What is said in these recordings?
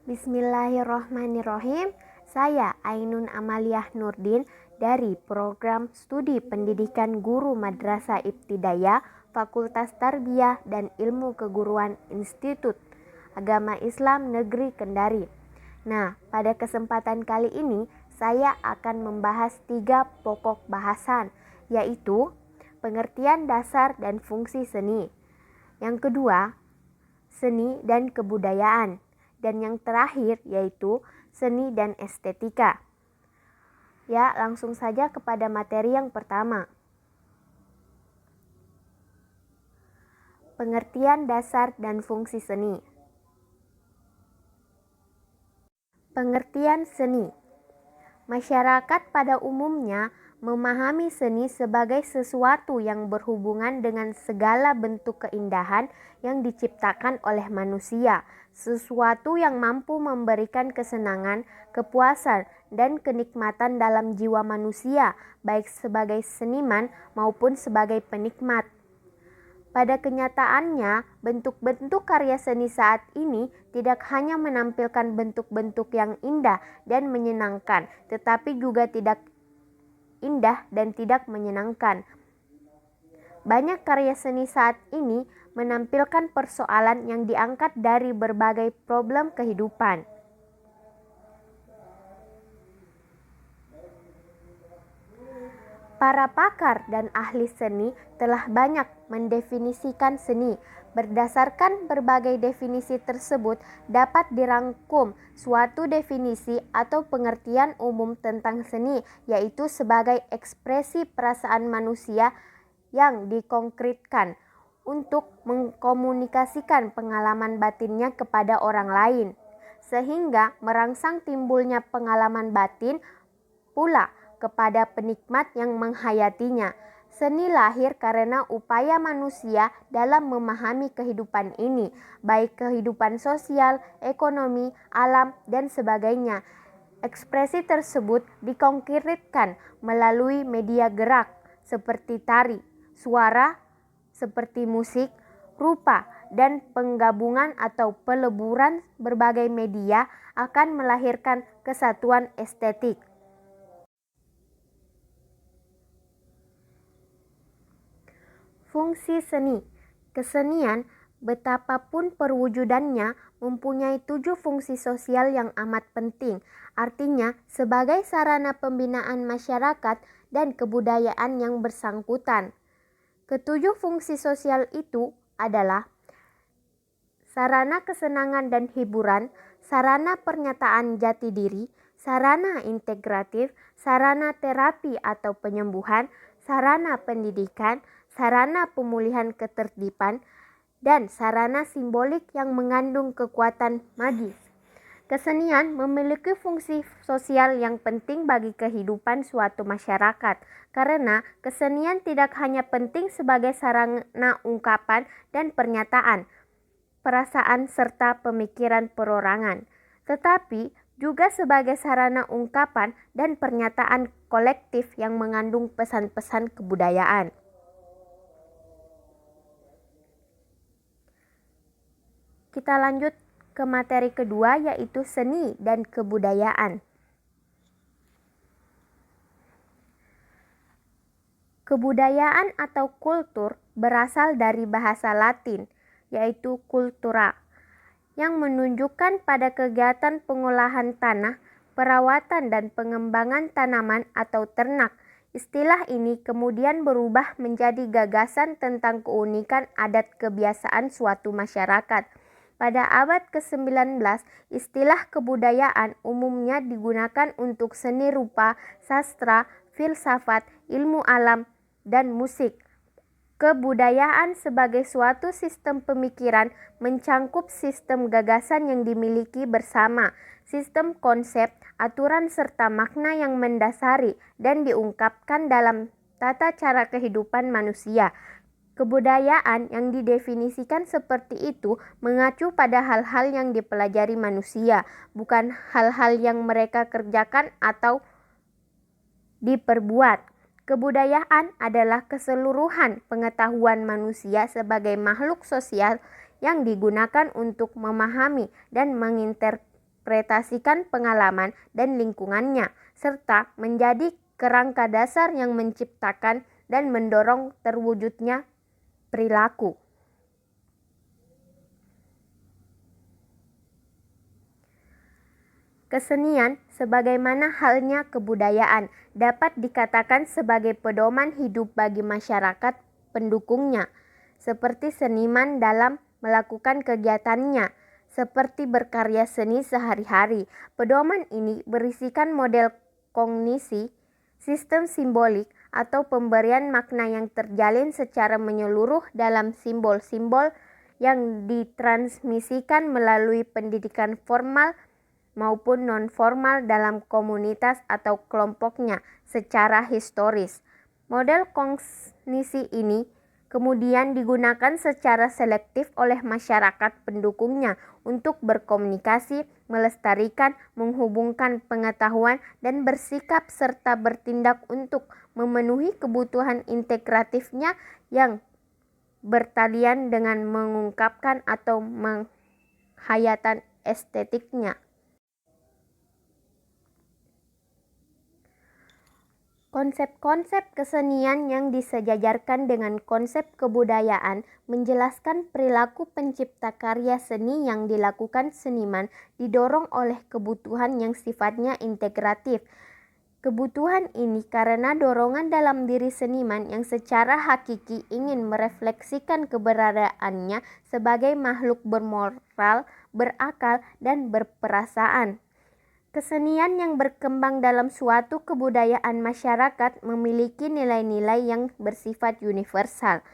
Bismillahirrohmanirrohim. Saya Ainun Amaliah Nurdin dari Program Studi Pendidikan Guru Madrasah Ibtidaiyah Fakultas Tarbiyah dan Ilmu Keguruan Institut Agama Islam Negeri Kendari. Nah, pada kesempatan kali ini saya akan membahas 3 pokok bahasan, yaitu pengertian dasar dan fungsi seni. Yang kedua, seni dan kebudayaan. Dan yang terakhir yaitu seni dan estetika. Ya, langsung saja kepada materi yang pertama. Pengertian dasar dan fungsi seni. Pengertian seni. Masyarakat pada umumnya memahami seni sebagai sesuatu yang berhubungan dengan segala bentuk keindahan yang diciptakan oleh manusia, sesuatu yang mampu memberikan kesenangan, kepuasan, dan kenikmatan dalam jiwa manusia, baik sebagai seniman maupun sebagai penikmat. Pada kenyataannya, bentuk-bentuk karya seni saat ini tidak hanya menampilkan bentuk-bentuk yang indah dan menyenangkan, tetapi juga tidak indah dan tidak menyenangkan. Banyak karya seni saat ini menampilkan persoalan yang diangkat dari berbagai problem kehidupan. Para pakar dan ahli seni telah banyak mendefinisikan seni. Berdasarkan berbagai definisi tersebut dapat dirangkum suatu definisi atau pengertian umum tentang seni, yaitu sebagai ekspresi perasaan manusia yang dikonkretkan untuk mengkomunikasikan pengalaman batinnya kepada orang lain, sehingga merangsang timbulnya pengalaman batin pula kepada penikmat yang menghayatinya. Seni lahir karena upaya manusia dalam memahami kehidupan ini, baik kehidupan sosial, ekonomi, alam, dan sebagainya. Ekspresi tersebut dikonkretkan melalui media gerak seperti tari, suara seperti musik, rupa, dan penggabungan atau peleburan berbagai media akan melahirkan kesatuan estetik. Fungsi seni. Kesenian, betapapun perwujudannya, mempunyai 7 fungsi sosial yang amat penting. Artinya, sebagai sarana pembinaan masyarakat dan kebudayaan yang bersangkutan. Ketujuh fungsi sosial itu adalah sarana kesenangan dan hiburan, sarana pernyataan jati diri, sarana integratif, sarana terapi atau penyembuhan, sarana pendidikan, sarana pemulihan ketertiban, dan sarana simbolik yang mengandung kekuatan magis. Kesenian memiliki fungsi sosial yang penting bagi kehidupan suatu masyarakat, karena kesenian tidak hanya penting sebagai sarana ungkapan dan pernyataan, perasaan serta pemikiran perorangan, tetapi juga sebagai sarana ungkapan dan pernyataan kolektif yang mengandung pesan-pesan kebudayaan. Kita lanjut ke materi kedua, yaitu seni dan kebudayaan. Kebudayaan atau kultur berasal dari bahasa Latin, yaitu cultura, yang menunjukkan pada kegiatan pengolahan tanah, perawatan dan pengembangan tanaman atau ternak. Istilah ini kemudian berubah menjadi gagasan tentang keunikan adat kebiasaan suatu masyarakat. Pada abad ke-19, istilah kebudayaan umumnya digunakan untuk seni rupa, sastra, filsafat, ilmu alam, dan musik. Kebudayaan sebagai suatu sistem pemikiran mencangkup sistem gagasan yang dimiliki bersama, sistem konsep, aturan serta makna yang mendasari dan diungkapkan dalam tata cara kehidupan manusia. Kebudayaan yang didefinisikan seperti itu mengacu pada hal-hal yang dipelajari manusia, bukan hal-hal yang mereka kerjakan atau diperbuat. Kebudayaan adalah keseluruhan pengetahuan manusia sebagai makhluk sosial yang digunakan untuk memahami dan menginterpretasi menginterpretasikan pengalaman dan lingkungannya, serta menjadi kerangka dasar yang menciptakan dan mendorong terwujudnya perilaku. Kesenian, sebagaimana halnya kebudayaan, dapat dikatakan sebagai pedoman hidup bagi masyarakat pendukungnya, seperti seniman dalam melakukan kegiatannya, seperti berkarya seni sehari-hari. Pedoman ini berisikan model kognisi, sistem simbolik, atau pemberian makna yang terjalin secara menyeluruh dalam simbol-simbol yang ditransmisikan melalui pendidikan formal maupun non-formal dalam komunitas atau kelompoknya secara historis. Model kognisi ini kemudian digunakan secara selektif oleh masyarakat pendukungnya untuk berkomunikasi, melestarikan, menghubungkan pengetahuan, dan bersikap serta bertindak untuk memenuhi kebutuhan integratifnya yang bertalian dengan mengungkapkan atau menghayatan estetiknya. Konsep-konsep kesenian yang disejajarkan dengan konsep kebudayaan menjelaskan perilaku pencipta karya seni yang dilakukan seniman didorong oleh kebutuhan yang sifatnya integratif. Kebutuhan ini karena dorongan dalam diri seniman yang secara hakiki ingin merefleksikan keberadaannya sebagai makhluk bermoral, berakal, dan berperasaan. Kesenian yang berkembang dalam suatu kebudayaan masyarakat memiliki nilai-nilai yang bersifat universal.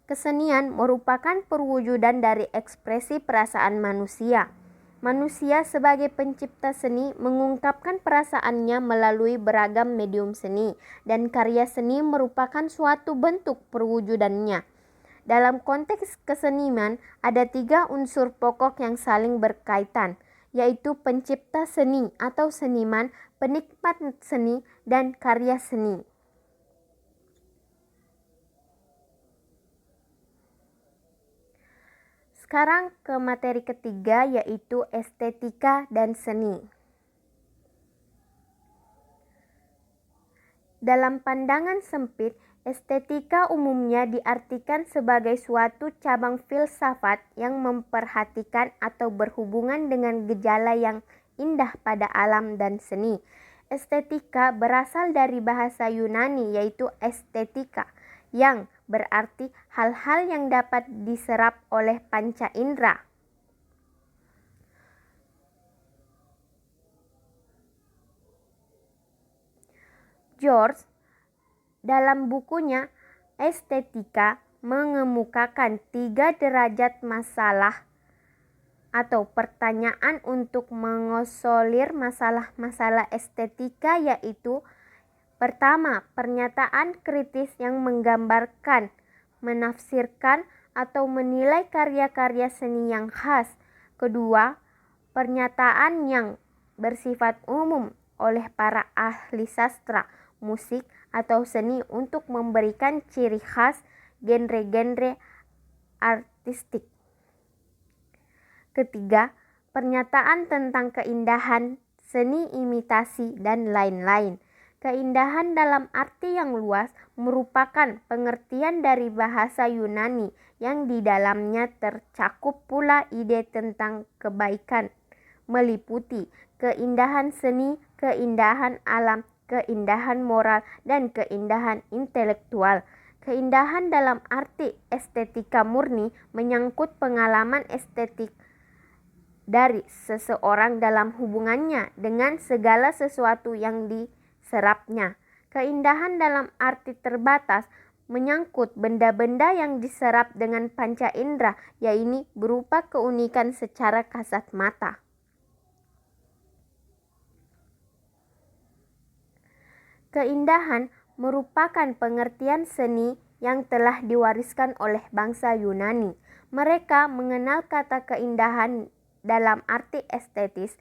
Kesenian merupakan perwujudan dari ekspresi perasaan manusia. Manusia sebagai pencipta seni mengungkapkan perasaannya melalui beragam medium seni, dan karya seni merupakan suatu bentuk perwujudannya. Dalam konteks kesenian, ada 3 unsur pokok yang saling berkaitan, yaitu pencipta seni atau seniman, penikmat seni, dan karya seni. Sekarang ke materi ketiga, yaitu estetika dan seni. Dalam pandangan sempit, estetika umumnya diartikan sebagai suatu cabang filsafat yang memperhatikan atau berhubungan dengan gejala yang indah pada alam dan seni. Estetika berasal dari bahasa Yunani yaitu estetika, yang berarti hal-hal yang dapat diserap oleh panca indera. George dalam bukunya Estetika mengemukakan 3 derajat masalah atau pertanyaan untuk mengosolir masalah-masalah estetika, yaitu pertama, pernyataan kritis yang menggambarkan, menafsirkan, atau menilai karya-karya seni yang khas. Kedua, pernyataan yang bersifat umum oleh para ahli sastra, musik, atau seni untuk memberikan ciri khas genre-genre artistik. Ketiga, pernyataan tentang keindahan, seni imitasi, dan lain-lain. Keindahan dalam arti yang luas merupakan pengertian dari bahasa Yunani yang di dalamnya tercakup pula ide tentang kebaikan, meliputi keindahan seni, keindahan alam, keindahan moral, dan keindahan intelektual. Keindahan dalam arti estetika murni menyangkut pengalaman estetik dari seseorang dalam hubungannya dengan segala sesuatu yang diserapnya. Keindahan dalam arti terbatas menyangkut benda-benda yang diserap dengan panca indera, yaitu berupa keunikan secara kasat mata. Keindahan merupakan pengertian seni yang telah diwariskan oleh bangsa Yunani. Mereka mengenal kata keindahan dalam arti estetis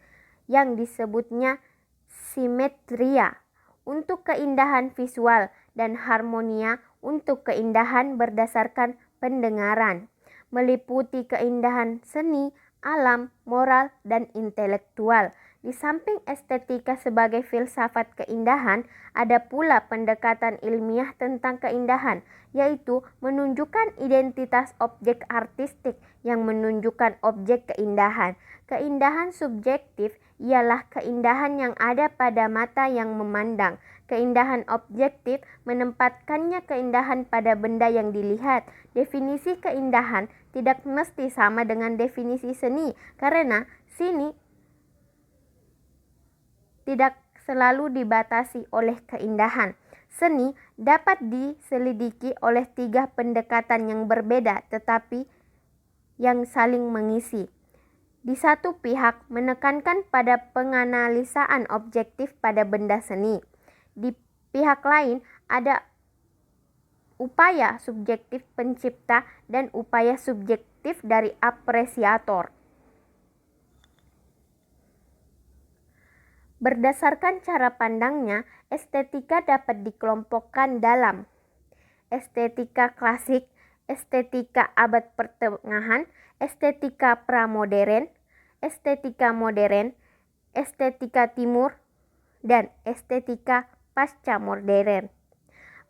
yang disebutnya simetria untuk keindahan visual dan harmonia untuk keindahan berdasarkan pendengaran, meliputi keindahan seni, alam, moral, dan intelektual. Di samping estetika sebagai filsafat keindahan, ada pula pendekatan ilmiah tentang keindahan, yaitu menunjukkan identitas objek artistik yang menunjukkan objek keindahan. Keindahan subjektif ialah keindahan yang ada pada mata yang memandang. Keindahan objektif menempatkannya keindahan pada benda yang dilihat. Definisi keindahan tidak mesti sama dengan definisi seni, karena seni tidak selalu dibatasi oleh keindahan. Seni dapat diselidiki oleh 3 pendekatan yang berbeda tetapi yang saling mengisi. Di satu pihak menekankan pada penganalisaan objektif pada benda seni. Di pihak lain ada upaya subjektif pencipta dan upaya subjektif dari apresiator. Berdasarkan cara pandangnya, estetika dapat dikelompokkan dalam estetika klasik, estetika abad pertengahan, estetika pramodern, estetika modern, estetika timur, dan estetika pasca modern.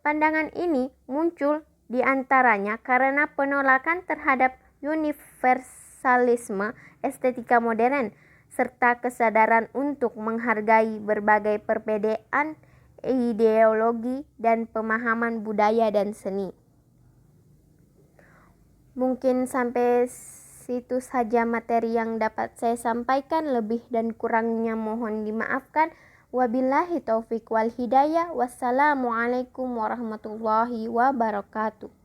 Pandangan ini muncul di antaranya karena penolakan terhadap universalisme estetika modern, serta kesadaran untuk menghargai berbagai perbedaan ideologi dan pemahaman budaya dan seni. Mungkin sampai situ saja materi yang dapat saya sampaikan, lebih dan kurangnya mohon dimaafkan. Wabillahi taufiq wal hidayah. Wassalamualaikum warahmatullahi wabarakatuh.